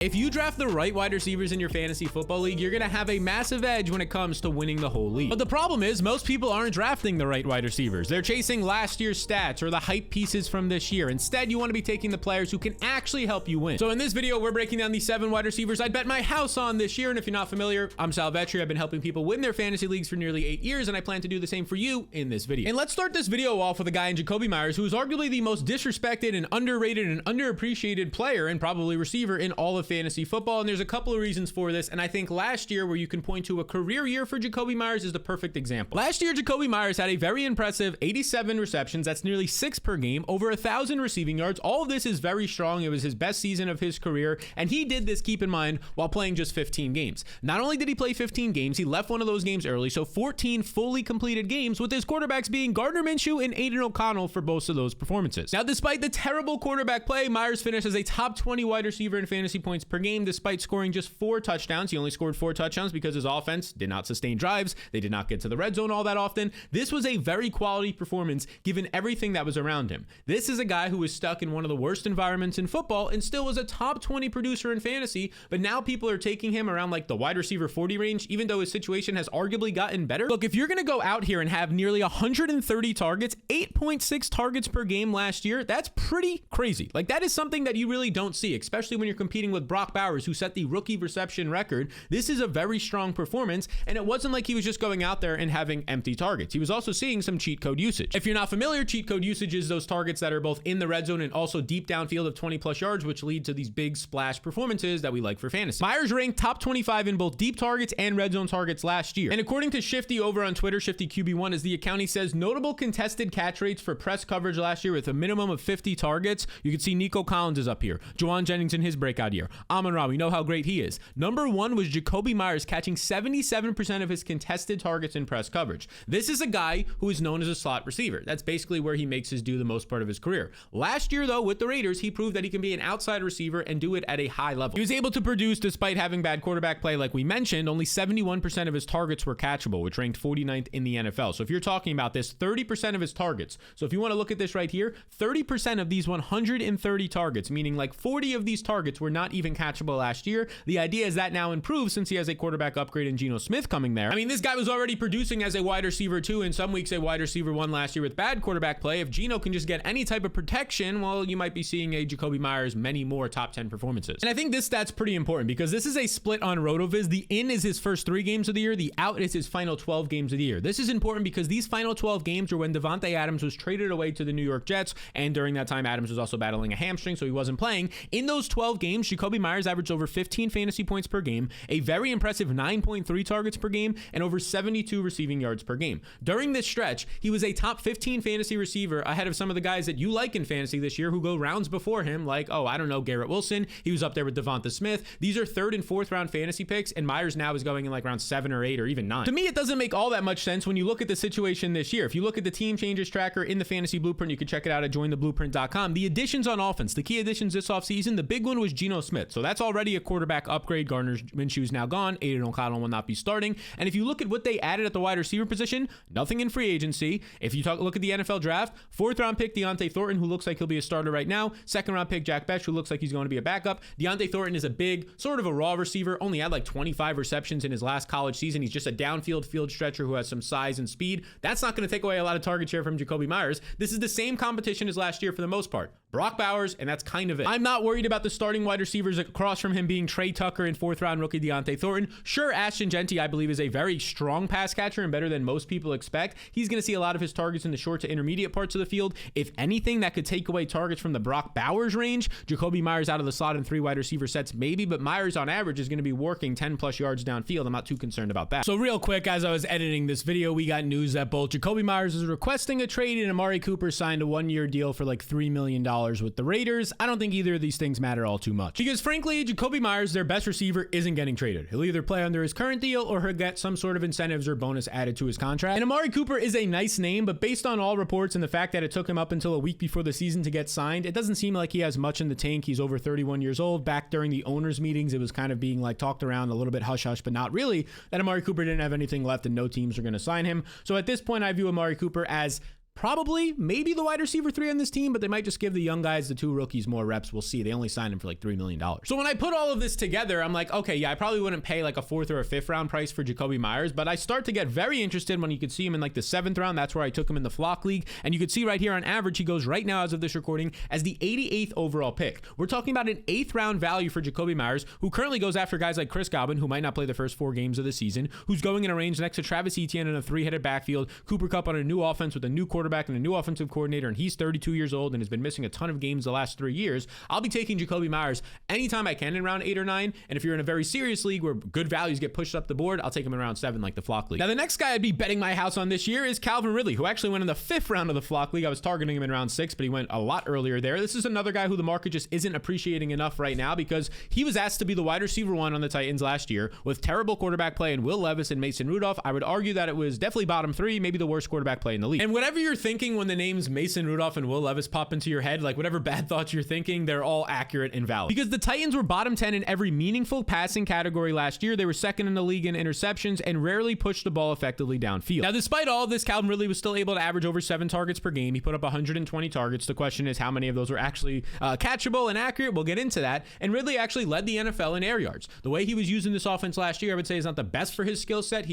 If you draft the right wide receivers in your fantasy football league, you're going to have a massive edge when it comes to winning the whole league. But the problem is most people aren't drafting the right wide receivers. They're chasing last year's stats or the hype pieces from this year. Instead, you want to be taking the players who can actually help you win. So in this video, we're breaking down the 7 wide receivers I'd bet my house on this year. And if you're not familiar, I'm Sal Vetri. I've been helping people win their fantasy leagues for nearly 8 years, and I plan to do the same for you in this video. And let's start this video off with a guy in Jakobi Meyers, who is arguably the most disrespected and underrated and underappreciated player and probably receiver in all of fantasy football. And there's a couple of reasons for this, and I think last year, where you can point to a career year for Jakobi Meyers, is the perfect example. Last year, Jakobi Meyers had a very impressive 87 receptions. That's nearly 6 per game, over 1,000 receiving yards. All of this is very strong. It was his best season of his career, and he did this, keep in mind, while playing just 15 games. Not only did he play 15 games, he left one of those games early, so 14 fully completed games, with his quarterbacks being Gardner Minshew and Aiden O'Connell for both of those performances. Now, despite the terrible quarterback play, Meyers finished as a top 20 wide receiver in fantasy points per game, despite scoring just 4 touchdowns. He only scored 4 touchdowns because his offense did not sustain drives. They did not get to the red zone all that often. This was a very quality performance given everything that was around him. This is a guy who was stuck in one of the worst environments in football and still was a top 20 producer in fantasy, but now people are taking him around like the wide receiver 40 range, even though his situation has arguably gotten better. Look, if you're going to go out here and have nearly 130 targets, 8.6 targets per game last year, that's pretty crazy. Like, that is something that you really don't see, especially when you're competing with Brock Bowers, who set the rookie reception record. This is a very strong performance, and it wasn't like he was just going out there and having empty targets. He was also seeing some cheat code usage. If you're not familiar, cheat code usage is those targets that are both in the red zone and also deep downfield of 20 plus yards, which lead to these big splash performances that we like for fantasy. Meyers ranked top 25 in both deep targets and red zone targets last year. And according to Shifty over on Twitter, ShiftyQB1 is the account, he says notable contested catch rates for press coverage last year with a minimum of 50 targets. You can see Nico Collins is up here. Juwan Jennings in his breakout year. Amon-Ra, we know how great he is. Number 1 was Jakobi Meyers, catching 77% of his contested targets in press coverage. This is a guy who is known as a slot receiver. That's basically where he makes his due the most part of his career. Last year, though, with the Raiders, he proved that he can be an outside receiver and do it at a high level. He was able to produce despite having bad quarterback play, like we mentioned. Only 71% of his targets were catchable, which ranked 49th in the NFL. So if you're talking about this, 30% of his targets. So if you want to look at this right here, 30% of these 130 targets, meaning like 40 of these targets were not even catchable last year. The idea is that now improves since he has a quarterback upgrade in Geno Smith coming there. I mean, this guy was already producing as a wide receiver 2, in some weeks a wide receiver 1 last year with bad quarterback play. If Geno can just get any type of protection, well, you might be seeing a Jakobi Meyers many more top 10 performances. And I think this stat's pretty important because this is a split on RotoViz. The in is his first 3 games of the year. The out is his final 12 games of the year. This is important because these final 12 games are when Davante Adams was traded away to the New York Jets, and during that time, Adams was also battling a hamstring, so he wasn't playing. In those 12 games, Jakobi Meyers averaged over 15 fantasy points per game, a very impressive 9.3 targets per game, and over 72 receiving yards per game. During this stretch, he was a top 15 fantasy receiver ahead of some of the guys that you like in fantasy this year who go rounds before him, like, oh, I don't know, Garrett Wilson. He was up there with Devonta Smith. These are 3rd and 4th round fantasy picks, and Meyers now is going in like round 7 or 8 or even 9. To me, it doesn't make all that much sense when you look at the situation this year. If you look at the team changes tracker in the fantasy blueprint, you can check it out at jointheblueprint.com. The additions on offense, the key additions this offseason, the big one was Geno Smith. So that's already a quarterback upgrade. Gardner Minshew is now gone. Aiden O'Connell will not be starting. And if you look at what they added at the wide receiver position, nothing in free agency. If you look at the NFL draft, 4th round pick Deontay Thornton, who looks like he'll be a starter right now. 2nd round pick Jack Bech, who looks like he's going to be a backup. Deontay Thornton is a big, sort of a raw receiver, only had like 25 receptions in his last college season. He's just a downfield field stretcher who has some size and speed. That's not going to take away a lot of target share from Jakobi Meyers. This is the same competition as last year for the most part. Brock Bowers, and that's kind of it. I'm not worried about the starting wide receivers across from him being Trey Tucker and 4th round rookie Deontay Thornton. Sure, Ashton Genty, I believe, is a very strong pass catcher and better than most people expect. He's going to see a lot of his targets in the short to intermediate parts of the field. If anything, that could take away targets from the Brock Bowers range. Jakobi Meyers out of the slot in 3 wide receiver sets, maybe, but Meyers on average is going to be working 10 plus yards downfield. I'm not too concerned about that. So real quick, as I was editing this video, we got news that both Jakobi Meyers is requesting a trade and Amari Cooper signed a 1-year deal for like $3 million with the Raiders. I don't think either of these things matter all too much because frankly, Jakobi Meyers, their best receiver, isn't getting traded. He'll either play under his current deal or he'll get some sort of incentives or bonus added to his contract. And Amari Cooper is a nice name, but based on all reports and the fact that it took him up until a week before the season to get signed, it doesn't seem like he has much in the tank. He's over 31 years old. Back during the owners meetings, it was kind of being like talked around a little bit hush hush, but not really, that Amari Cooper didn't have anything left and no teams are going to sign him. So at this point, I view Amari Cooper as probably maybe the wide receiver 3 on this team, but they might just give the young guys, the 2 rookies, more reps. We'll see. They only signed him for like $3 million. So when I put all of this together, I'm like, okay, yeah, I probably wouldn't pay like a 4th or a 5th round price for Jakobi Meyers, but I start to get very interested when you could see him in like the 7th round. That's where I took him in the flock league. And you could see right here on average, he goes right now as of this recording as the 88th overall pick. We're talking about an 8th round value for Jakobi Meyers, who currently goes after guys like Chris Godwin, who might not play the first 4 games of the season, who's going in a range next to Travis Etienne in a 3-headed backfield, Cooper Kupp on a new offense with a new quarterback and a new offensive coordinator, and he's 32 years old and has been missing a ton of games the last 3 years. I'll be taking Jakobi Meyers anytime I can in round 8 or 9, and if you're in a very serious league where good values get pushed up the board, I'll take him in round 7 like the flock league. Now, the next guy I'd be betting my house on this year is Calvin Ridley, who actually went in the 5th round of the flock league. I was targeting him in round 6, but he went a lot earlier there. This is another guy who the market just isn't appreciating enough right now because he was asked to be the wide receiver 1 on the Titans last year with terrible quarterback play in Will Levis and Mason Rudolph. I would argue that it was definitely bottom 3, maybe the worst quarterback play in the league. And whatever you're thinking when the names Mason Rudolph and Will Levis pop into your head, like whatever bad thoughts you're thinking, they're all accurate and valid. Because the Titans were bottom 10 in every meaningful passing category last year. They were 2nd in the league in interceptions and rarely pushed the ball effectively downfield. Now, despite all of this, Calvin Ridley was still able to average over 7 targets per game. He put up 120 targets. The question is how many of those were actually catchable and accurate. We'll get into that. And Ridley actually led the NFL in air yards. The way he was using this offense last year, I would say is not the best for his skill set.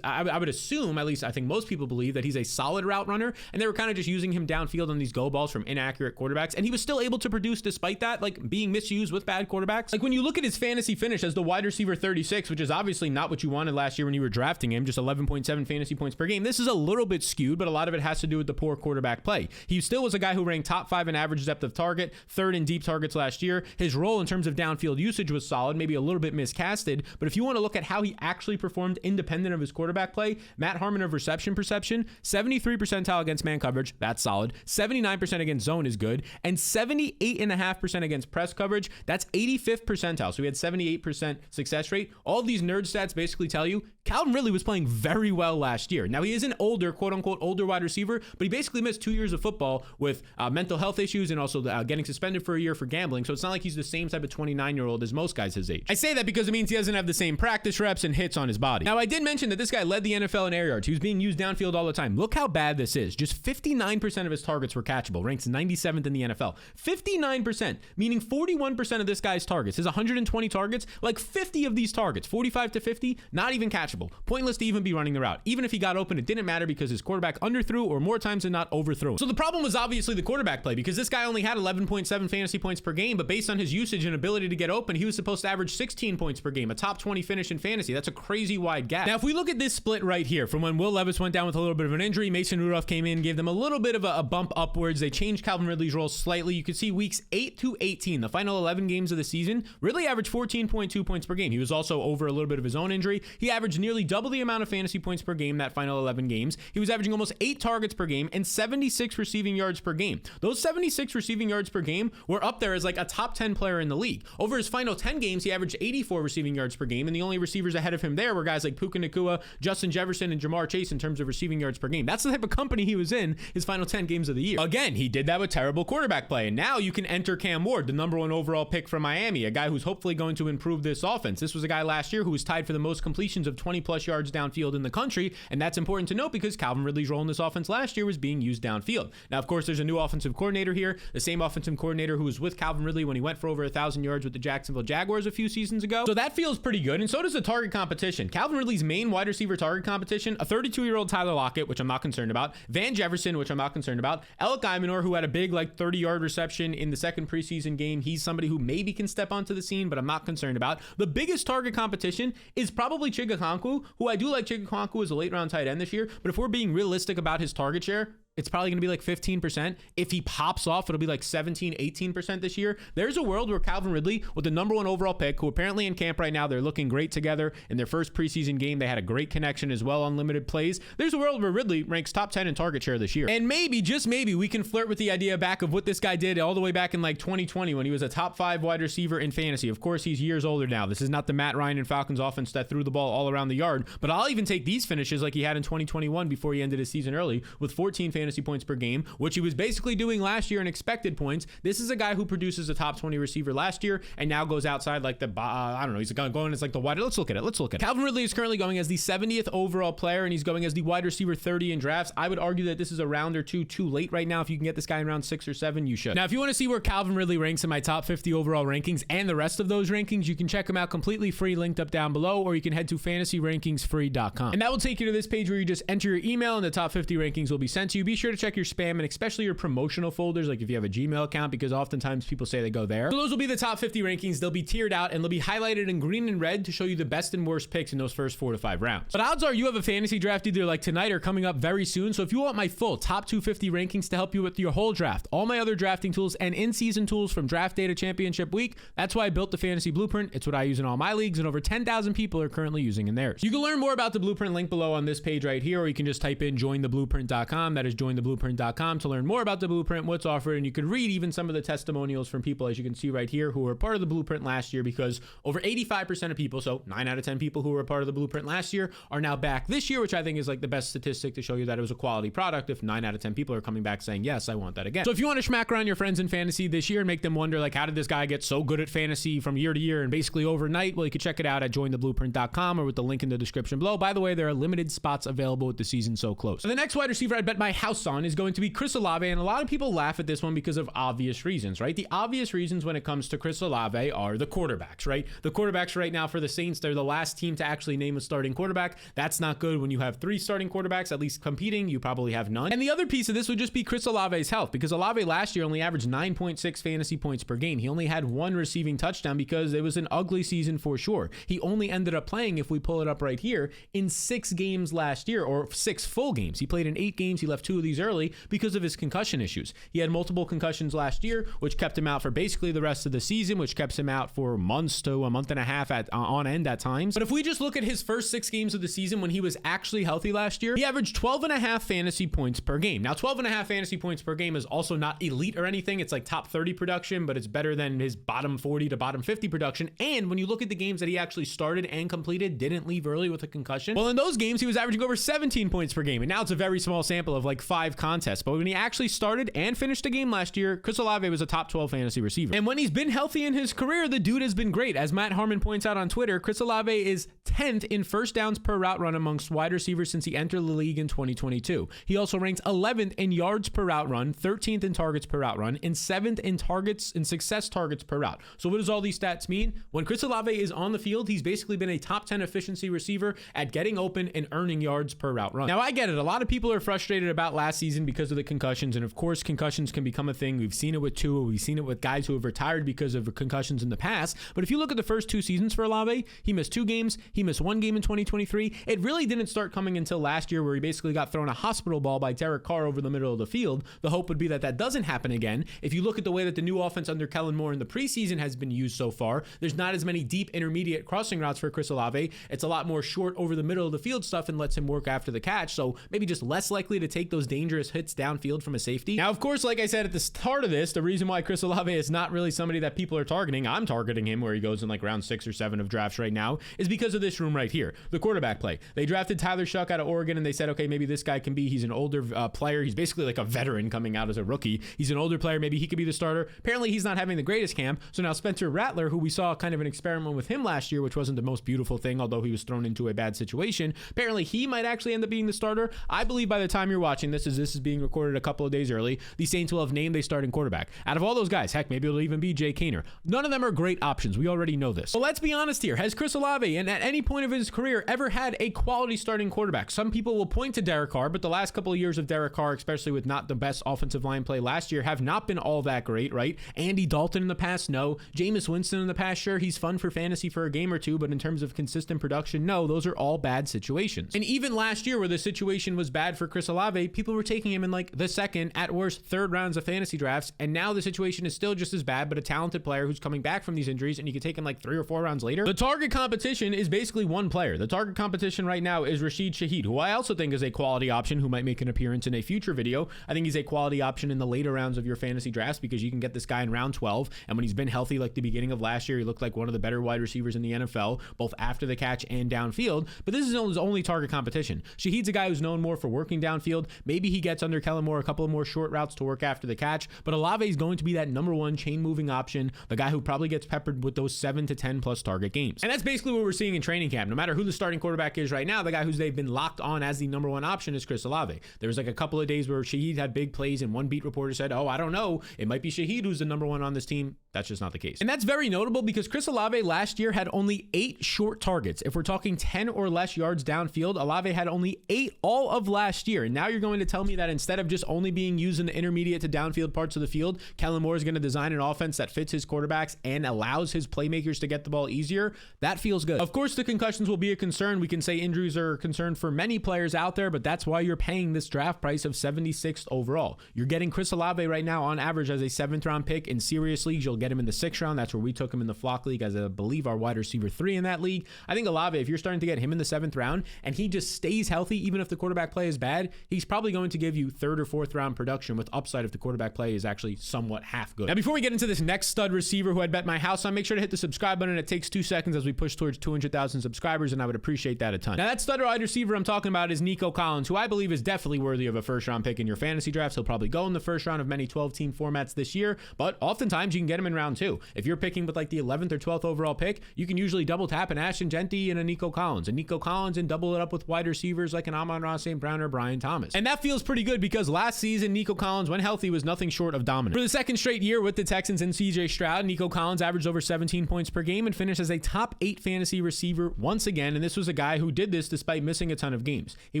I would assume, at least I think most people believe, that he's a solid route runner, and they were kind of just using him downfield on these go balls from inaccurate quarterbacks, and he was still able to produce despite that, like being misused with bad quarterbacks. Like when you look at his fantasy finish as the wide receiver 36, which is obviously not what you wanted last year when you were drafting him, just 11.7 fantasy points per game. This is a little bit skewed, but a lot of it has to do with the poor quarterback play. He still was a guy who ranked top 5 in average depth of target, 3rd in deep targets last year. His role in terms of downfield usage was solid, maybe a little bit miscasted, but if you want to look at how he actually performed independent of his quarterback play, Matt Harmon of reception perception, 73 percentile against man coverage, that's solid, 79% against zone is good, and 78.5% against press coverage, that's 85th percentile. So he had 78% success rate. All these nerd stats basically tell you Calvin Ridley was playing very well last year. Now, he is an older, quote unquote, older wide receiver, but he basically missed 2 years of football with mental health issues and also getting suspended for a year for gambling. So it's not like he's the same type of 29-year-old as most guys his age. I say that because it means he doesn't have the same practice reps and hits on his body. Now, I did mention that this guy led the NFL in air yards. He was being used downfield all the time. Look how bad this is. Just 59% of his targets were catchable, ranks 97th in the NFL. 59%, meaning 41% of this guy's targets, his 120 targets, like 50 of these targets, 45 to 50, not even catchable. Pointless to even be running the route. Even if he got open, it didn't matter because his quarterback underthrew or more times than not overthrew. So the problem was obviously the quarterback play because this guy only had 11.7 fantasy points per game, but based on his usage and ability to get open, he was supposed to average 16 points per game, a top 20 finish in fantasy. That's a crazy wide gap. Now, if we look at this split right here, from when Will Levis went down with a little bit of an injury, Mason Rudolph came in, gave them a little bit of a bump upwards. They changed Calvin Ridley's role slightly. You could see weeks 8 to 18, the final 11 games of the season, Ridley averaged 14.2 points per game. He was also over a little bit of his own injury. He averaged nearly double the amount of fantasy points per game that final 11 games. He was averaging almost 8 targets per game and 76 receiving yards per game. Those 76 receiving yards per game were up there as like a top 10 player in the league. Over his final 10 games, he averaged 84 receiving yards per game, and the only receivers ahead of him there were guys like Puka Nacua, Justin Jefferson, and Jamar Chase in terms of receiving yards per game. That's the type of company he was in his final 10 games of the year. Again, he did that with terrible quarterback play, and now you can enter Cam Ward, the number 1 overall pick from Miami, a guy who's hopefully going to improve this offense. This was a guy last year who was tied for the most completions of 20 plus yards downfield in the country, and that's important to note because Calvin Ridley's role in this offense last year was being used downfield. Now, of course, there's a new offensive coordinator here, the same offensive coordinator who was with Calvin Ridley when he went for over 1,000 yards with the Jacksonville Jaguars a few seasons ago. So that feels pretty good, and so does the target competition. Calvin Ridley's main wide receiver target competition, a 32-year-old Tyler Lockett, which I'm not concerned about, Van Jefferson, which I'm not concerned about, Alec Imanor, who had a big 30-yard reception in the second preseason game. He's somebody who maybe can step onto the scene, but I'm not concerned about. The biggest target competition is probably Chigakonkwo, who I do like Chigakonkwo as a late-round tight end this year, but if we're being realistic about his target share, it's probably going to be like 15%. If he pops off, it'll be like 17, 18% this year. There's a world where Calvin Ridley, with the number 1 overall pick, who apparently in camp right now, they're looking great together. In their first preseason game, they had a great connection as well on limited plays. There's a world where Ridley ranks top 10 in target share this year. And maybe, just maybe, we can flirt with the idea back of what this guy did all the way back in 2020 when he was a top 5 wide receiver in fantasy. Of course, he's years older now. This is not the Matt Ryan and Falcons offense that threw the ball all around the yard, but I'll even take these finishes like he had in 2021 before he ended his season early with 14 fantasy fantasy points per game, which he was basically doing last year in expected points. This is a guy who produces a top 20 receiver last year and now goes outside like the, I don't know, he's going as like the wide. Let's look at it. Calvin Ridley is currently going as the 70th overall player, and he's going as the wide receiver 30 in drafts. I would argue that this is a round or two too late right now. If you can get this guy in round 6 or 7, you should. Now, if you want to see where Calvin Ridley ranks in my top 50 overall rankings and the rest of those rankings, you can check them out completely free, linked up down below, or you can head to fantasyrankingsfree.com. And that will take you to this page where you just enter your email and the top 50 rankings will be sent to you. Be sure to check your spam and especially your promotional folders, like if you have a Gmail account, because oftentimes people say they go there. So those will be the top 50 rankings. They'll be tiered out and they'll be highlighted in green and red to show you the best and worst picks in those first 4 to 5 rounds. But odds are you have a fantasy draft either like tonight or coming up very soon. So if you want my full top 250 rankings to help you with your whole draft, all my other drafting tools and in-season tools from draft day to championship week, that's why I built the Fantasy Blueprint. It's what I use in all my leagues, and over 10,000 people are currently using in theirs. You can learn more about the Blueprint link below on this page right here, or you can just type in jointheblueprint.com. That is jointheblueprint.com to learn more about the Blueprint, what's offered, and you can read even some of the testimonials from people, as you can see right here, who were part of the Blueprint last year, because over 85% of people, so 9 out of 10 people who were part of the Blueprint last year are now back this year, which I think is like the best statistic to show you that it was a quality product if 9 out of 10 people are coming back saying, yes, I want that again. So if you want to smack around your friends in fantasy this year and make them wonder, like, how did this guy get so good at fantasy from year to year and basically overnight? Well, you can check it out at jointheblueprint.com or with the link in the description below. By the way, there are limited spots available with the season so close. So the next wide receiver I'd bet my house on is going to be Chris Olave, and a lot of people laugh at this one because of obvious reasons, right? The obvious reasons when it comes to Chris Olave are the quarterbacks, right? The quarterbacks right now for the Saints, they're the last team to actually name a starting quarterback. That's not good. When you have 3 starting quarterbacks, at least competing, you probably have none. And the other piece of this would just be Chris Olave's health, because Olave last year only averaged 9.6 fantasy points per game. He only had 1 receiving touchdown because it was an ugly season for sure. He only ended up playing, if we pull it up right here, in 6 games last year, or 6 full games. He played in 8 games. He left 2 of these early because of his concussion issues. He had multiple concussions last year, which kept him out for basically the rest of the season, which kept him out for months to a month and a half on end at times. But if we just look at his first 6 games of the season when he was actually healthy last year, he averaged 12.5 fantasy points per game. Now, 12.5 fantasy points per game is also not elite or anything. It's like top 30 production, but it's better than his bottom 40 to bottom 50 production. And when you look at the games that he actually started and completed, didn't leave early with a concussion, well, in those games, he was averaging over 17 points per game. And now it's a very small sample of like 5 contests. But when he actually started and finished a game last year, Chris Olave was a top 12 fantasy receiver. And when he's been healthy in his career, the dude has been great. As Matt Harmon points out on Twitter, Chris Olave is 10th in first downs per route run amongst wide receivers since he entered the league in 2022. He also ranks 11th in yards per route run, 13th in targets per route run, and 7th in targets and success targets per route. So what does all these stats mean? When Chris Olave is on the field, he's basically been a top 10 efficiency receiver at getting open and earning yards per route run. Now, I get it. A lot of people are frustrated about last season because of the concussions, and of course, concussions can become a thing. We've seen it with Tua. We've seen it with guys who have retired because of concussions in the past. But if you look at the first 2 seasons for Olave, he missed 2 games. He missed 1 game in 2023. It really didn't start coming until last year, where he basically got thrown a hospital ball by Derek Carr over the middle of the field. The hope would be that that doesn't happen again. If you look at the way that the new offense under Kellen Moore in the preseason has been used so far, there's not as many deep intermediate crossing routes for Chris Olave. It's a lot more short over the middle of the field stuff and lets him work after the catch. So maybe just less likely to take those dangerous hits downfield from a safety. Now, of course, like I said at the start of this, the reason why Chris Olave is not really somebody that people are targeting, I'm targeting him where he goes in like round 6 or 7 of drafts right now, is because of this room right here, the quarterback play. They drafted Tyler Shuck out of Oregon, and they said, okay, maybe this guy can be, he's an older player. He's basically like a veteran coming out as a rookie. He's an older player. Maybe he could be the starter. Apparently, he's not having the greatest camp. So now Spencer Rattler, who we saw kind of an experiment with him last year, which wasn't the most beautiful thing, although he was thrown into a bad situation, apparently he might actually end up being the starter. I believe by the time you're watching this, as this is being recorded a couple of days early, the Saints will have named a starting quarterback. Out of all those guys, heck, maybe it'll even be Jay Kaner. None of them are great options. We already know this. But let's be honest here. Has Chris Olave, and at any point of his career, ever had a quality starting quarterback? Some people will point to Derek Carr, but the last couple of years of Derek Carr, especially with not the best offensive line play last year, have not been all that great, right? Andy Dalton in the past, no. Jameis Winston in the past, sure, he's fun for fantasy for a game or two, but in terms of consistent production, no, those are all bad situations. And even last year where the situation was bad for Chris Olave, people were taking him in like the 2nd, at worst, 3rd rounds of fantasy drafts, and now the situation is still just as bad, but a talented player who's coming back from these injuries, and you can take him like 3 or 4 rounds later. The target competition is basically one player. The target competition right now is Rashid Shaheed, who I also think is a quality option who might make an appearance in a future video. I think he's a quality option in the later rounds of your fantasy drafts because you can get this guy in round 12, and when he's been healthy like the beginning of last year, he looked like one of the better wide receivers in the NFL, both after the catch and downfield. But this is his only target competition. Shaheed's a guy who's known more for working downfield, Maybe he gets under Kellen Moore a couple of more short routes to work after the catch, but Olave is going to be that number one chain moving option, the guy who probably gets peppered with those 7 to 10 plus target games. And that's basically what we're seeing in training camp. No matter who the starting quarterback is right now, the guy who's they've been locked on as the number one option is Chris Olave. There was like a couple of days where Shaheed had big plays and one beat reporter said, oh, I don't know, it might be Shaheed who's the number one on this team. That's just not the case. And that's very notable because Chris Olave last year had only 8 short targets. If we're talking 10 or less yards downfield, Olave had only 8 all of last year. And now you're going to tell me that instead of just only being used in the intermediate to downfield parts of the field, Kellen Moore is going to design an offense that fits his quarterbacks and allows his playmakers to get the ball easier. That feels good. Of course, the concussions will be a concern. We can say injuries are a concern for many players out there, but that's why you're paying this draft price of 76th overall. You're getting Chris Olave right now on average as a 7th round pick. In serious leagues, you'll get him in the 6th round. That's where we took him in the Flock League as I believe our wide receiver 3 in that league. I think Olave, if you're starting to get him in the 7th round and he just stays healthy, even if the quarterback play is bad, he's probably going to give you 3rd or 4th round production with upside if the quarterback play is actually somewhat half good. Now, before we get into this next stud receiver who I'd bet my house on, make sure to hit the subscribe button. It takes 2 seconds as we push towards 200,000 subscribers, and I would appreciate that a ton. Now, that stud wide receiver I'm talking about is Nico Collins, who I believe is definitely worthy of a 1st round pick in your fantasy drafts. He'll probably go in the 1st round of many 12-team formats this year, but oftentimes you can get him in round 2. If you're picking with like the 11th or 12th overall pick, you can usually double tap an Ashton Genty and a Nico Collins, and double it up with wide receivers like an Amon-Ra St. Brown or Brian Thomas. And that feels pretty good because last season, Nico Collins, when healthy, was nothing short of dominant. For the 2nd straight year with the Texans and CJ Stroud, Nico Collins averaged over 17 points per game and finished as a top 8 fantasy receiver once again. And this was a guy who did this despite missing a ton of games. He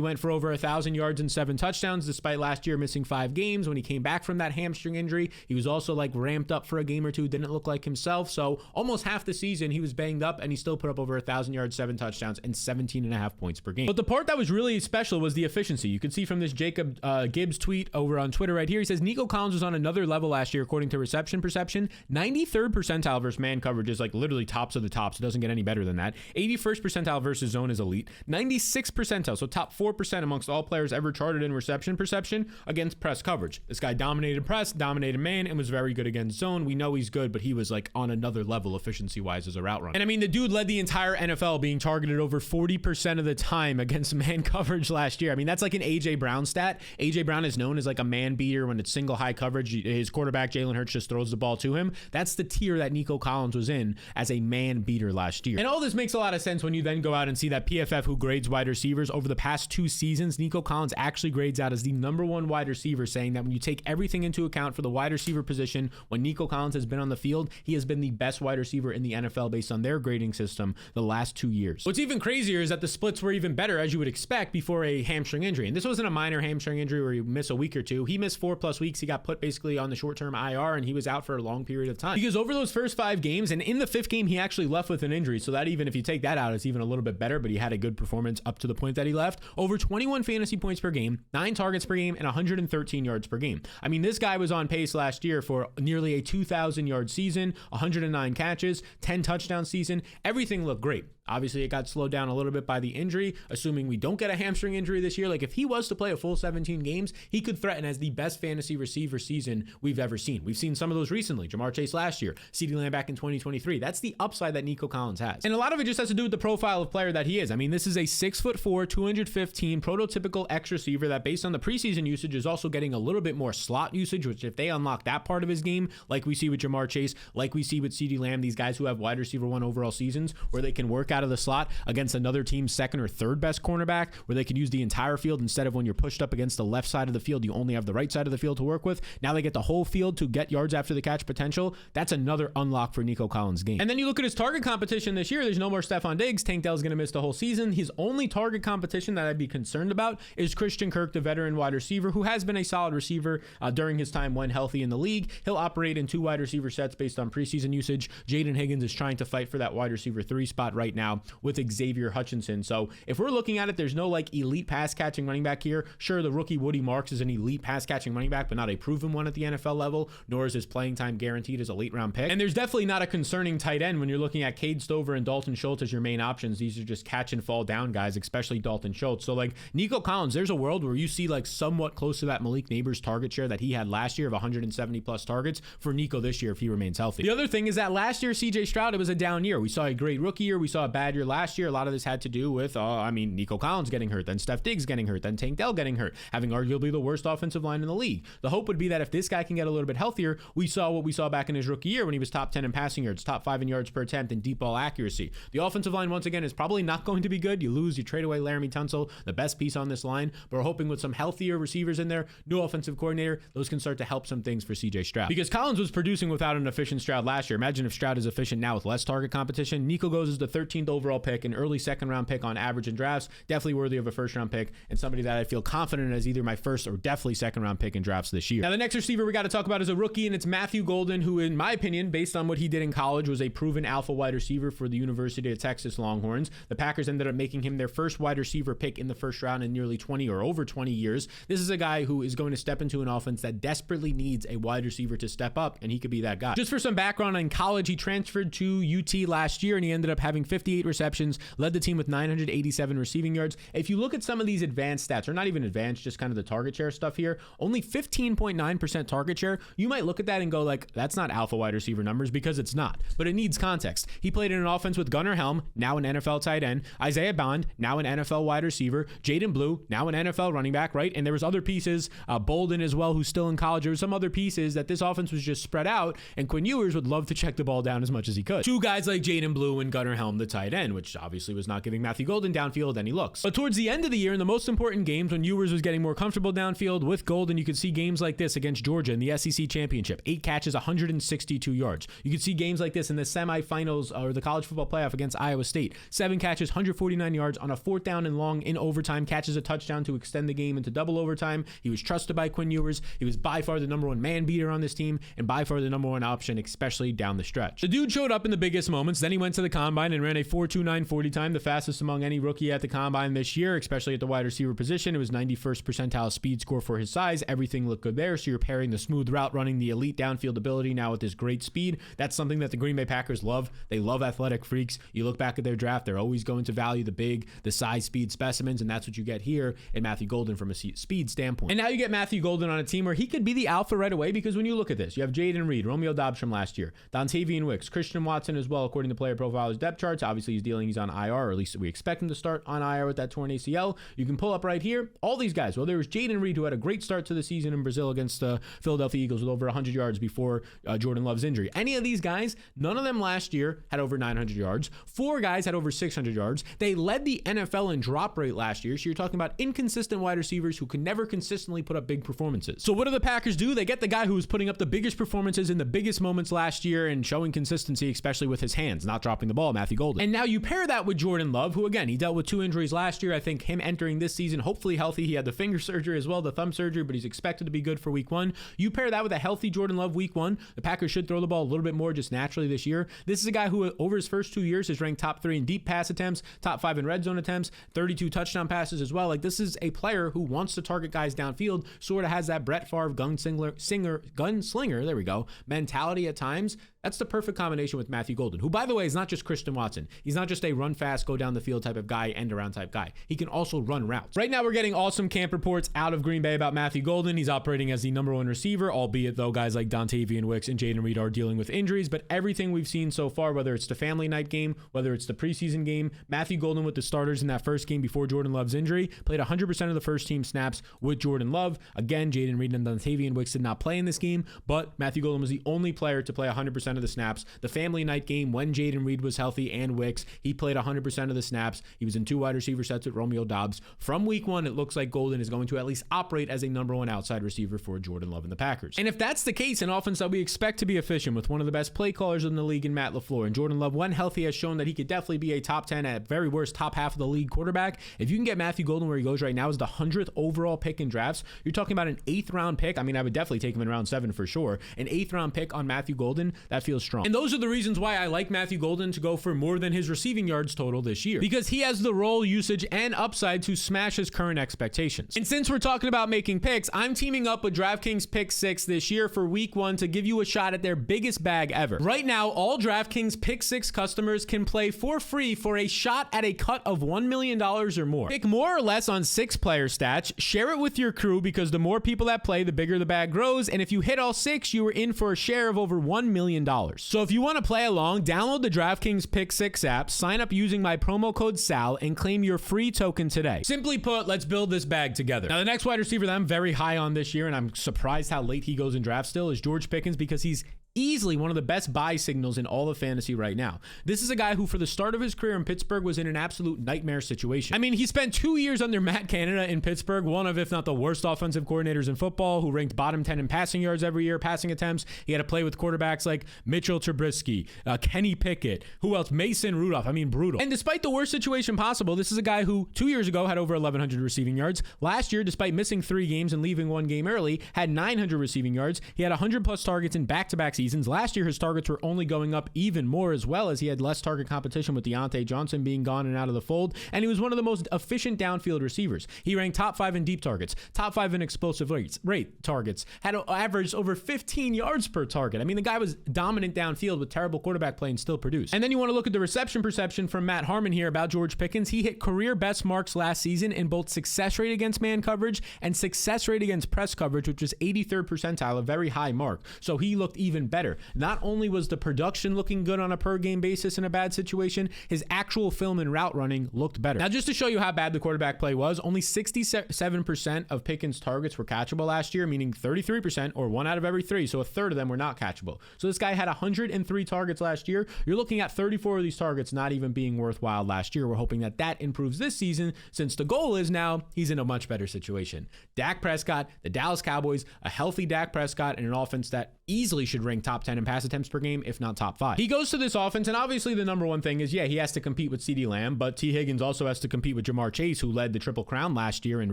went for over 1,000 yards and 7 touchdowns despite last year missing 5 games. When he came back from that hamstring injury, he was also like ramped up for a game or two, didn't look like himself. So almost half the season he was banged up and he still put up over 1,000 yards, 7 touchdowns, and 17.5 points per game. But the part that was really special was the efficiency. You can see from this Jacob Gibbs tweet over on Twitter right here. He says Nico Collins was on another level last year according to reception perception. 93rd percentile versus man coverage is like literally tops of the tops. It doesn't get any better than that. 81st percentile versus zone is elite. 96th percentile, so top 4% amongst all players ever charted in reception perception against press coverage. This guy dominated press, dominated man, and was very good against zone. We know he's good, but he was like on another level efficiency-wise as a route runner. And I mean, the dude led the entire NFL being targeted over 40% of the time against man coverage last year. I mean, that's like an A.J. Brown stat. A.J. Brown is known as like a man beater when it's single high coverage. His quarterback, Jalen Hurts, just throws the ball to him. That's the tier that Nico Collins was in as a man beater last year. And all this makes a lot of sense when you then go out and see that PFF, who grades wide receivers over the past 2 seasons, Nico Collins actually grades out as the number 1 wide receiver, saying that when you take everything into account for the wide receiver position, when Nico Collins has been on the field, he has been the best wide receiver in the NFL based on their grading system the last 2 years. What's even crazier is that the splits were even better, as you would expect, before a hamstring injury. And this wasn't a minor hamstring injury where you miss a week or two. He missed 4+ weeks. He got put basically on the short-term IR, and he was out for a long period of time. Because over those first 5 games, and in the 5th game, he actually left with an injury. So that even if you take that out, it's even a little bit better, but he had a good performance up to the point that he left. Over 21 fantasy points per game, 9 targets per game, and 113 yards per game. I mean, this guy was on pace last year for nearly a 2,000-yard season, 109 catches, 10 touchdown season. Everything looked great. Obviously, it got slowed down a little bit by the injury, assuming we don't get a hamstring injury this year. Like, if he was to play a full 17 games, he could threaten as the best fantasy receiver season we've ever seen. We've seen some of those recently. Jamar Chase last year, CeeDee Lamb back in 2023. That's the upside that Nico Collins has. And a lot of it just has to do with the profile of player that he is. I mean, this is a 6'4", 215 prototypical X receiver that, based on the preseason usage, is also getting a little bit more slot usage, which if they unlock that part of his game, like we see with Jamar Chase, like we see with CeeDee Lamb, these guys who have wide receiver 1 overall seasons, where they can work out of the slot against another team's 2nd or 3rd best cornerback, where they can use the entire field instead of when you're pushed up against the left side of the field, you only have the right side of the field to work with. Now they get the whole field to get yards after the catch potential. That's another unlock for Nico Collins' game. And then you look at his target competition this year. There's no more Stephon Diggs. Tank Dell's going to miss the whole season. His only target competition that I'd be concerned about is Christian Kirk, the veteran wide receiver, who has been a solid receiver during his time when healthy in the league. He'll operate in 2 wide receiver sets based on preseason usage. Jaden Higgins is trying to fight for that wide receiver 3 spot right now with Xavier Hutchinson. So if we're looking at it, there's no like elite pass catching running back here. Sure, the rookie Woody Marks is an elite pass catching running back, but not a proven one at the NFL level, nor is his playing time guaranteed as a late round pick. And there's definitely not a concerning tight end when you're looking at Cade Stover and Dalton Schultz as your main options. These are just catch and fall down guys, especially Dalton Schultz. So like Nico Collins, there's a world where you see like somewhat close to that Malik Neighbors target share that he had last year of 170 plus targets for Nico this year. year if he remains healthy. The other thing is that last year, CJ Stroud, it was a down year. We saw a great rookie year. We saw a bad year last year. A lot of this had to do with, Nico Collins getting hurt, then Steph Diggs getting hurt, then Tank Dell getting hurt, having arguably the worst offensive line in the league. The hope would be that if this guy can get a little bit healthier, we saw what we saw back in his rookie year when he was top 10 in passing yards, top 5 in yards per attempt, and deep ball accuracy. The offensive line, once again, is probably not going to be good. You lose, you trade away Laramie Tunsil, the best piece on this line, but we're hoping with some healthier receivers in there, new offensive coordinator, those can start to help some things for CJ Stroud. Because Collins was producing without an efficient Stroud last year. Imagine if Stroud is efficient now with less target competition. Nico goes as the 13th overall pick, an early second round pick on average in drafts, definitely worthy of a first round pick, and somebody that I feel confident as either my first or definitely second round pick in drafts this year. Now, the next receiver we got to talk about is a rookie, and it's Matthew Golden, who in my opinion, based on what he did in college, was a proven alpha wide receiver for the University of Texas Longhorns. The Packers ended up making him their first wide receiver pick in the first round in nearly 20 or over 20 years. This is a guy who is going to step into an offense that desperately needs a wide receiver to step up, and he could be that guy. Just for some background, in college, he transferred to UT last year, and he ended up having 58 receptions, led the team with 987 receiving yards. If you look at some of these advanced stats, or not even advanced, just kind of the target share stuff here, only 15.9% target share. You might look at that and go like, that's not alpha wide receiver numbers, because it's not, but it needs context. He played in an offense with Gunnar Helm, now an NFL tight end, Isaiah Bond, now an NFL wide receiver, Jaden Blue, now an NFL running back, right? And there was other pieces, Bolden as well, who's still in college. There were some other pieces that this offense was just spread out, and Quinn Ewers would love to check the ball down as much as he could. Two guys like Jaden Blue and Gunnar Helm, the tight end, which obviously was not giving Matthew Golden downfield any looks. But towards the end of the year, in the most important games, when Ewers was getting more comfortable downfield with Golden, you could see games like this against Georgia in the SEC championship, 8 catches, 162 yards. You could see games like this in the semifinals or the college football playoff against Iowa State, 7 catches, 149 yards on a 4th down and long in overtime, catches a touchdown to extend the game into double overtime. He was trusted by Quinn Ewers. He was by far the number 1 man beater on this team, and by far the number 1 option, especially down the stretch. The dude showed up in the biggest moments. Then he went to the combine and ran a 4.29 40 time, the fastest among any rookie at the combine this year, especially at the wide receiver position. It was 91st percentile speed score for his size. Everything looked good there. So you're pairing the smooth route running, the elite downfield ability now with this great speed. That's something that the Green Bay Packers love. They love athletic freaks. You look back at their draft, they're always going to value the size, speed specimens, and that's what you get here in Matthew Golden from a speed standpoint. And now you get Matthew Golden on a team where he could be the alpha right away, because when you look at this, you have Jaden Reed, Romeo Doubs from last year, Dontavian Wicks, Christian Watson as well, according to Player Profiler's depth charts. Obviously, he's on IR, or at least we expect him to start on IR with that torn ACL. You can pull up right here all these guys. Well, there was Jaden Reed, who had a great start to the season in Brazil against the Philadelphia Eagles with over 100 yards before Jordan Love's injury. Any of these guys, none of them last year had over 900 yards. 4 guys had over 600 yards. They led the NFL in drop rate last year. So you're talking about inconsistent wide receivers who can never consistently put up big performances. So what do the Packers do? They get the guy who was putting up the biggest performances in the biggest moments last year and showing consistency, especially with his hands, not dropping the ball, Matthew Golden. And now you pair that with Jordan Love, who again, he dealt with 2 injuries last year. I think him entering this season, hopefully healthy. He had the finger surgery as well, the thumb surgery, but he's expected to be good for week 1. You pair that with a healthy Jordan Love week 1. The Packers should throw the ball a little bit more just naturally this year. This is a guy who over his first 2 years has ranked top 3 in deep pass attempts, top 5 in red zone attempts, 32 touchdown passes as well. Like, this is a player who wants to target guys downfield, sort of has that Brett Favre gunslinger, there we go, mentality at times. That's the perfect combination with Matthew Golden, who, by the way, is not just Christian Watson. He's not just a run fast, go down the field type of guy, end around type guy. He can also run routes. Right now, we're getting awesome camp reports out of Green Bay about Matthew Golden. He's operating as the number 1 receiver, albeit though guys like Dontavian Wicks and Jaden Reed are dealing with injuries. But everything we've seen so far, whether it's the family night game, whether it's the preseason game, Matthew Golden with the starters in that first game before Jordan Love's injury, played 100% of the first team snaps with Jordan Love. Again, Jaden Reed and Dontavian Wicks did not play in this game, but Matthew Golden was the only player to play 100% of the snaps. The family night game, when Jaden Reed was healthy and Wicks, he played 100% of the snaps. He was in 2 wide receiver sets with Romeo Doubs. From week 1, it looks like Golden is going to at least operate as a number 1 outside receiver for Jordan Love and the Packers. And if that's the case, an offense that we expect to be efficient with one of the best play callers in the league in Matt LaFleur, and Jordan Love, when healthy, has shown that he could definitely be a top 10, at very worst, top half of the league quarterback. If you can get Matthew Golden where he goes right now as the 100th overall pick in drafts, you're talking about an 8th round pick. I mean, I would definitely take him in round 7 for sure. An 8th round pick on Matthew Golden, That feels strong. And those are the reasons why I like Matthew Golden to go for more than his receiving yards total this year, because he has the role usage and upside to smash his current expectations. And since we're talking about making picks, I'm teaming up with DraftKings Pick 6 this year for week 1 to give you a shot at their biggest bag ever. Right now, all DraftKings Pick 6 customers can play for free for a shot at a cut of $1 million or more. Pick more or less on 6 player stats, share it with your crew because the more people that play, the bigger the bag grows, and if you hit all 6, you are in for a share of over $1 million. So if you want to play along, download the DraftKings Pick 6 app, sign up using my promo code SAL, and claim your free token today. Simply put, let's build this bag together. Now, the next wide receiver that I'm very high on this year, and I'm surprised how late he goes in draft still, is George Pickens, because he's easily one of the best buy signals in all of fantasy right now. This is a guy who, for the start of his career in Pittsburgh, was in an absolute nightmare situation. I mean, he spent 2 years under Matt Canada in Pittsburgh, one of, if not the worst offensive coordinators in football, who ranked bottom 10 in passing yards every year, passing attempts. He had to play with quarterbacks like Mitchell Trubisky, Kenny Pickett, who else? Mason Rudolph. I mean, brutal. And despite the worst situation possible, this is a guy who 2 years ago had over 1,100 receiving yards. Last year, despite missing 3 games and leaving 1 game early, had 900 receiving yards. He had 100 plus targets in back-to-back seasons. Last year, his targets were only going up even more, as well as he had less target competition with Deontay Johnson being gone and out of the fold, and he was one of the most efficient downfield receivers. He ranked top 5 in deep targets, top 5 in explosive rate targets, had averaged over 15 yards per target. I mean, the guy was dominant downfield with terrible quarterback play and still produced. And then you want to look at the reception perception from Matt Harmon here about George Pickens. He hit career best marks last season in both success rate against man coverage and success rate against press coverage, which was 83rd percentile, a very high mark. So he looked even better. Not only was the production looking good on a per game basis in a bad situation, his actual film and route running looked better. Now, just to show you how bad the quarterback play was, only 67% of Pickens' targets were catchable last year, meaning 33%, or 1 out of every 3. So a third of them were not catchable. So this guy had 103 targets last year. You're looking at 34 of these targets not even being worthwhile last year. We're hoping that that improves this season, since the goal is now he's in a much better situation. Dak Prescott, the Dallas Cowboys, a healthy Dak Prescott, and an offense that easily should rank top 10 in pass attempts per game, if not top 5. He goes to this offense, and obviously the number one thing is, he has to compete with CeeDee Lamb, but T. Higgins also has to compete with Jamar Chase, who led the Triple Crown last year in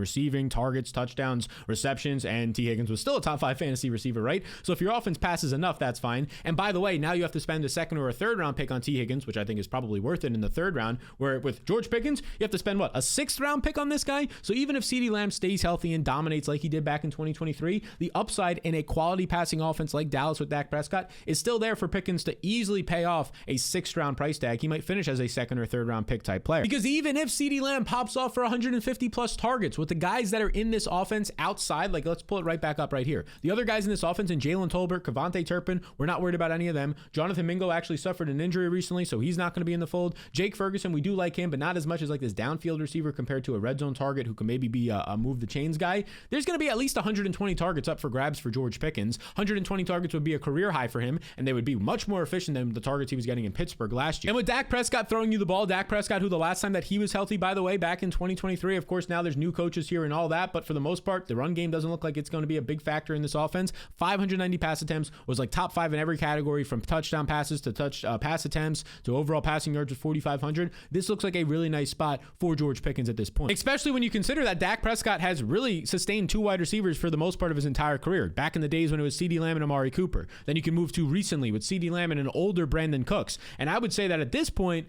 receiving, targets, touchdowns, receptions, and T. Higgins was still a top 5 fantasy receiver, right? So if your offense passes enough, that's fine. And by the way, now you have to spend a 2nd or a 3rd round pick on T. Higgins, which I think is probably worth it in the 3rd round, where with George Pickens, you have to spend, a 6th round pick on this guy? So even if CeeDee Lamb stays healthy and dominates like he did back in 2023, the upside in a quality passing offense like Dallas with Dak Prescott is still there for Pickens to easily pay off a 6th round price tag. He might finish as a 2nd or 3rd round pick type player. Because even if CeeDee Lamb pops off for 150 plus targets with the guys that are in this offense outside, like let's pull it right back up right here. The other guys in this offense, in Jalen Tolbert, Kevontae Turpin, we're not worried about any of them. Jonathan Mingo actually suffered an injury recently, so he's not going to be in the fold. Jake Ferguson, we do like him, but not as much as like this downfield receiver compared to a red zone target who can maybe be a move the chains guy. There's going to be at least 120 targets up for grabs for George Pickens. 120 targets would be a career high for him, and they would be much more efficient than the targets he was getting in Pittsburgh last year. And with Dak Prescott throwing you the ball, Dak Prescott, who the last time that he was healthy, by the way, back in 2023, of course, now there's new coaches here and all that, but for the most part, the run game doesn't look like it's going to be a big factor in this offense. 590 pass attempts, was like top 5 in every category, from touchdown passes to pass attempts to overall passing yards with 4,500. This looks like a really nice spot for George Pickens at this point, especially when you consider that Dak Prescott has really sustained 2 wide receivers for the most part of his entire career. Back in the days when it was CeeDee Lamb and Amari Cooper. Then you can move to recently with CeeDee Lamb and an older Brandon Cooks. And I would say that at this point,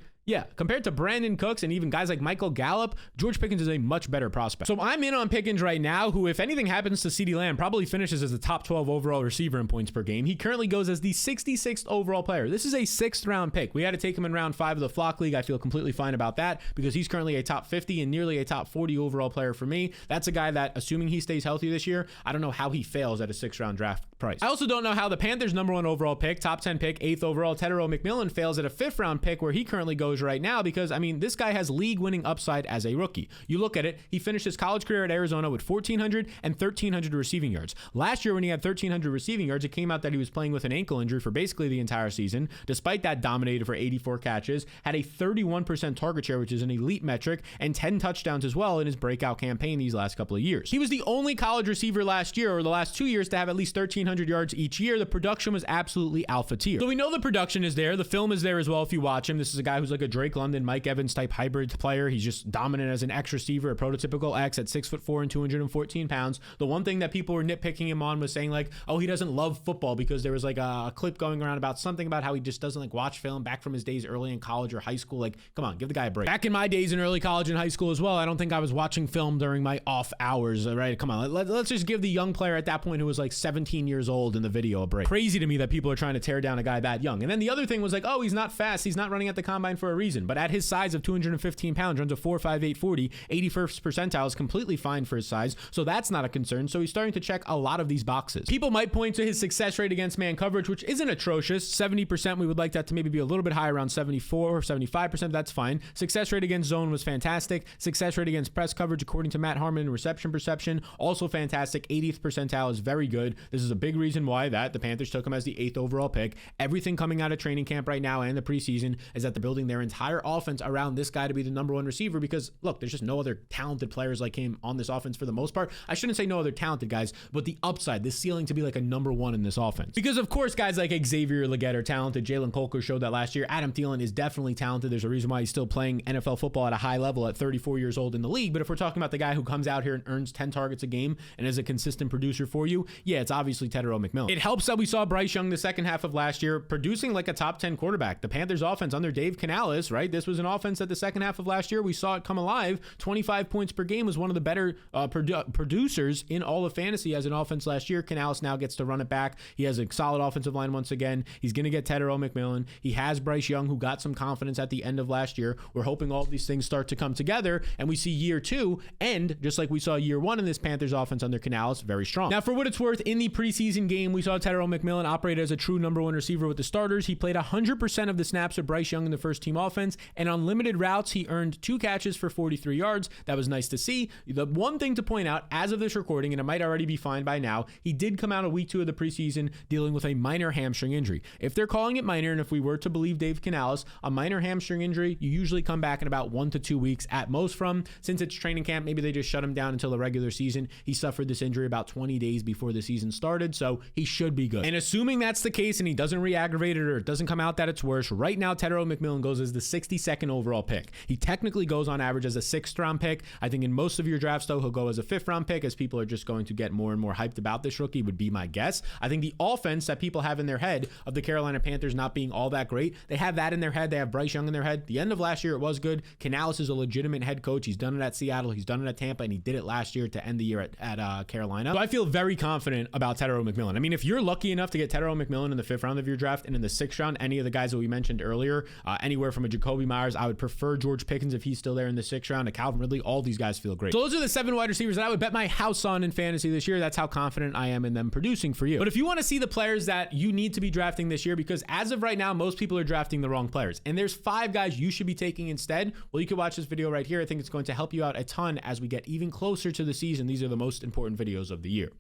compared to Brandon Cooks and even guys like Michael Gallup, George Pickens is a much better prospect. So I'm in on Pickens right now, who, if anything happens to CeeDee Lamb, probably finishes as a top 12 overall receiver in points per game. He currently goes as the 66th overall player. This is a 6th round pick. We had to take him in round 5 of the Flock League. I feel completely fine about that because he's currently a top 50 and nearly a top 40 overall player for me. That's a guy that, assuming he stays healthy this year, I don't know how he fails at a 6th round draft price. I also don't know how the Panthers' number 1 overall pick, top 10 pick, 8th overall, Tedero McMillan fails at a 5th round pick where he currently goes right now, because this guy has league-winning upside as a rookie. You look at it, he finished his college career at Arizona with 1,400 and 1,300 receiving yards. Last year when he had 1,300 receiving yards, it came out that he was playing with an ankle injury for basically the entire season. Despite that, dominated for 84 catches, had a 31% target share, which is an elite metric, and 10 touchdowns as well in his breakout campaign these last couple of years. He was the only college receiver last year, or the last 2 years, to have at least 1,300 1,500 yards each year. The production was absolutely alpha tier. So we know the production is there. The film is there as well if you watch him. This is a guy who's like a Drake London, Mike Evans type hybrid player. He's just dominant as an X receiver, a prototypical X at 6'4" and 214 pounds. The one thing that people were nitpicking him on was saying like, oh, he doesn't love football, because there was like a clip going around about something about how he just doesn't like watch film back from his days early in college or high school. Like, come on, give the guy a break. Back in my days in early college and high school as well, I don't think I was watching film during my off hours, right? Come on, let's just give the young player at that point who was like 17 years old in the video a break. Crazy to me that people are trying to tear down a guy that young. And then the other thing was like, oh, he's not fast. He's not running at the combine for a reason. But at his size of 215 pounds, runs a 4.58 40, 81st percentile is completely fine for his size. So that's not a concern. So he's starting to check a lot of these boxes. People might point to his success rate against man coverage, which isn't atrocious. 70%. We would like that to maybe be a little bit higher, around 74 or 75%. That's fine. Success rate against zone was fantastic. Success rate against press coverage, according to Matt Harmon, reception perception, also fantastic. 80th percentile is very good. This is a big reason why that the Panthers took him as the 8th overall pick. Everything coming out of training camp right now and the preseason is that they're building their entire offense around this guy to be the number one receiver, because look, there's just no other talented players like him on this offense for the most part. I shouldn't say no other talented guys, but the upside, this ceiling to be like a number one in this offense. Because of course, guys like Xavier Legette are talented. Jalen Colker showed that last year. Adam Thielen is definitely talented. There's a reason why he's still playing NFL football at a high level at 34 years old in the league. But if we're talking about the guy who comes out here and earns 10 targets a game and is a consistent producer for you, yeah, it's obviously Tetairoa McMillan. It helps that we saw Bryce Young the second half of last year producing like a top 10 quarterback. The Panthers offense under Dave Canales, right? This was an offense that the second half of last year, we saw it come alive. 25 points per game was one of the better producers in all of fantasy as an offense last year. Canales now gets to run it back. He has a solid offensive line once again. He's going to get Tetairoa McMillan. He has Bryce Young, who got some confidence at the end of last year. We're hoping all of these things start to come together and we see year two end just like we saw year one in this Panthers offense under Canales, very strong. Now, for what it's worth, in the preseason game, we saw Tetairoa McMillan operate as a true number one receiver with the starters. He played 100% of the snaps with Bryce Young in the first team offense, and on limited routes, he earned 2 catches for 43 yards. That was nice to see. The one thing to point out as of this recording, and it might already be fine by now, he did come out of week 2 of the preseason dealing with a minor hamstring injury. If they're calling it minor, and if we were to believe Dave Canales, a minor hamstring injury, you usually come back in about 1 to 2 weeks at most from. Since it's training camp, maybe they just shut him down until the regular season. He suffered this injury about 20 days before the season started, so he should be good. And assuming that's the case and he doesn't re-aggravate it or it doesn't come out that it's worse, right now Tetairoa McMillan goes as the 62nd overall pick. He technically goes on average as a 6th round pick. I think in most of your drafts though, he'll go as a 5th round pick, as people are just going to get more and more hyped about this rookie, would be my guess. I think the offense that people have in their head of the Carolina Panthers not being all that great, they have that in their head. They have Bryce Young in their head. The end of last year, it was good. Canales is a legitimate head coach. He's done it at Seattle. He's done it at Tampa, and he did it last year to end the year at Carolina. So I feel very confident about Tetairoa McMillan. I mean, if you're lucky enough to get Tetairoa McMillan in the 5th round of your draft and in the 6th round, any of the guys that we mentioned earlier, anywhere from a Jacoby Myers, I would prefer George Pickens if he's still there in the 6th round, to Calvin Ridley. All these guys feel great. So those are the 7 wide receivers that I would bet my house on in fantasy this year. That's how confident I am in them producing for you. But if you want to see the players that you need to be drafting this year, because as of right now, most people are drafting the wrong players, and there's 5 guys you should be taking instead, well, you can watch this video right here. I think it's going to help you out a ton as we get even closer to the season. These are the most important videos of the year.